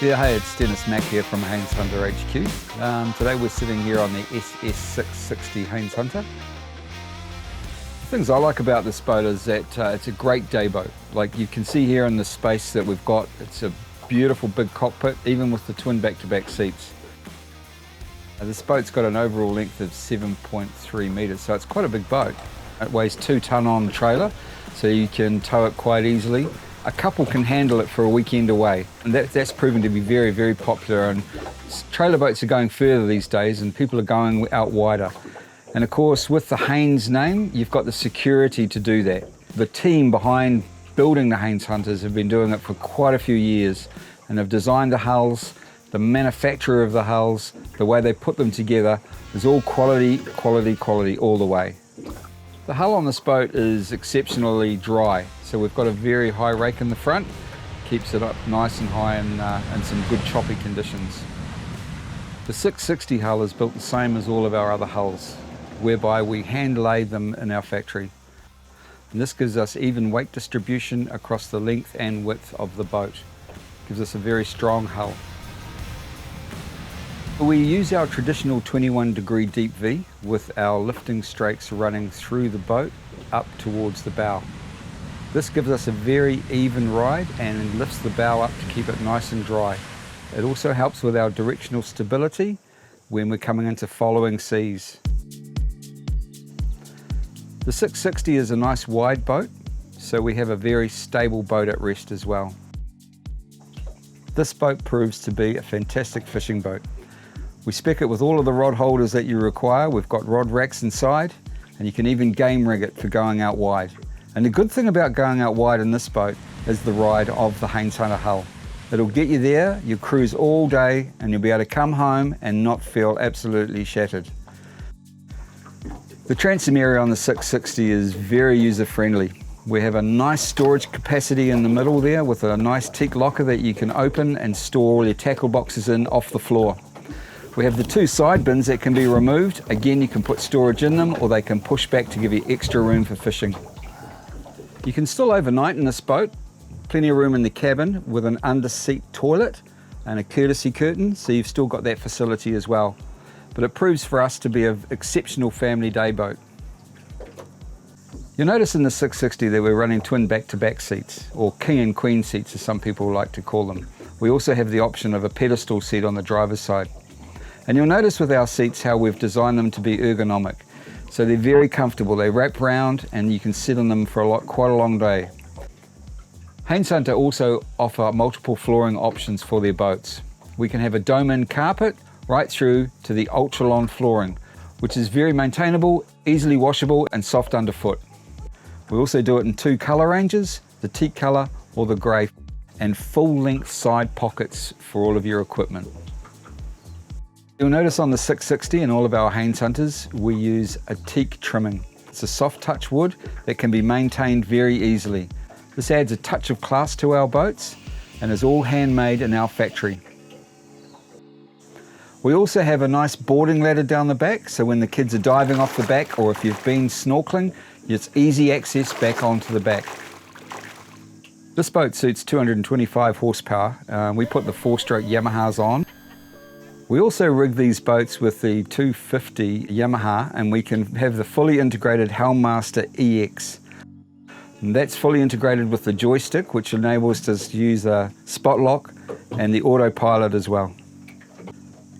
Yeah, hey, it's Dennis Mack here from Haines Hunter HQ. Today we're sitting here on the SS660 Haines Hunter. The things I like about this boat is that it's a great day boat. Like you can see here in the space that we've got, it's a beautiful big cockpit, even with the twin back-to-back seats. This boat's got an overall length of 7.3 metres, so it's quite a big boat. It weighs 2 tonne on the trailer, so you can tow it quite easily. A couple can handle it for a weekend away, and that's proven to be very, very popular. And trailer boats are going further these days, and people are going out wider. And of course, with the Haines name, you've got the security to do that. The team behind building the Haines Hunters have been doing it for quite a few years, and have designed the hulls, the manufacture of the hulls, the way they put them together is all quality, quality, quality all the way. The hull on this boat is exceptionally dry, so we've got a very high rake in the front, keeps it up nice and high in some good choppy conditions. The 660 hull is built the same as all of our other hulls, whereby we hand lathe them in our factory. And this gives us even weight distribution across the length and width of the boat. Gives us a very strong hull. We use our traditional 21-degree deep V with our lifting strakes running through the boat up towards the bow. This gives us a very even ride and lifts the bow up to keep it nice and dry. It also helps with our directional stability when we're coming into following seas. The 660 is a nice wide boat, so we have a very stable boat at rest as well. This boat proves to be a fantastic fishing boat. We spec it with all of the rod holders that you require. We've got rod racks inside, and you can even game rig it for going out wide. And the good thing about going out wide in this boat is the ride of the Haines Hunter hull. It'll get you there, you cruise all day, and you'll be able to come home and not feel absolutely shattered. The transom area on the 660 is very user-friendly. We have a nice storage capacity in the middle there with a nice teak locker that you can open and store all your tackle boxes in off the floor. We have the 2 side bins that can be removed. Again, you can put storage in them, or they can push back to give you extra room for fishing. You can still overnight in this boat. Plenty of room in the cabin with an under-seat toilet and a courtesy curtain, so you've still got that facility as well. But it proves for us to be an exceptional family day boat. You'll notice in the 660 that we're running twin back-to-back seats, or king and queen seats as some people like to call them. We also have the option of a pedestal seat on the driver's side. And you'll notice with our seats how we've designed them to be ergonomic. So they're very comfortable. They wrap round and you can sit on them for quite a long day. Haines Hunter also offer multiple flooring options for their boats. We can have a dome-in carpet right through to the ultra-long flooring, which is very maintainable, easily washable and soft underfoot. We also do it in 2 colour ranges, the teak colour or the grey, and full-length side pockets for all of your equipment. You'll notice on the 660 and all of our Haines Hunters, we use a teak trimming. It's a soft touch wood that can be maintained very easily. This adds a touch of class to our boats and is all handmade in our factory. We also have a nice boarding ladder down the back, so when the kids are diving off the back or if you've been snorkeling, it's easy access back onto the back. This boat suits 225 horsepower. We put the 4-stroke Yamahas on. We also rig these boats with the 250 Yamaha, and we can have the fully integrated Helmmaster EX. And that's fully integrated with the joystick, which enables us to use a spot lock and the autopilot as well.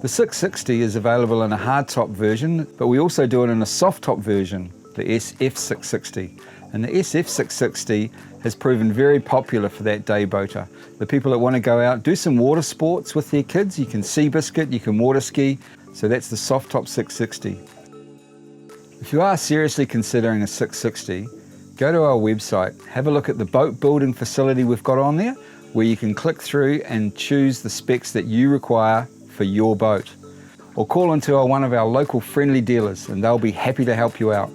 The 660 is available in a hardtop version, but we also do it in a soft top version, the SF660. And the SF660 has proven very popular for that day boater. The people that want to go out, do some water sports with their kids, you can sea biscuit, you can water ski, so that's the soft top 660. If you are seriously considering a 660, go to our website, have a look at the boat building facility we've got on there, where you can click through and choose the specs that you require for your boat. Or call into one of our local friendly dealers and they'll be happy to help you out.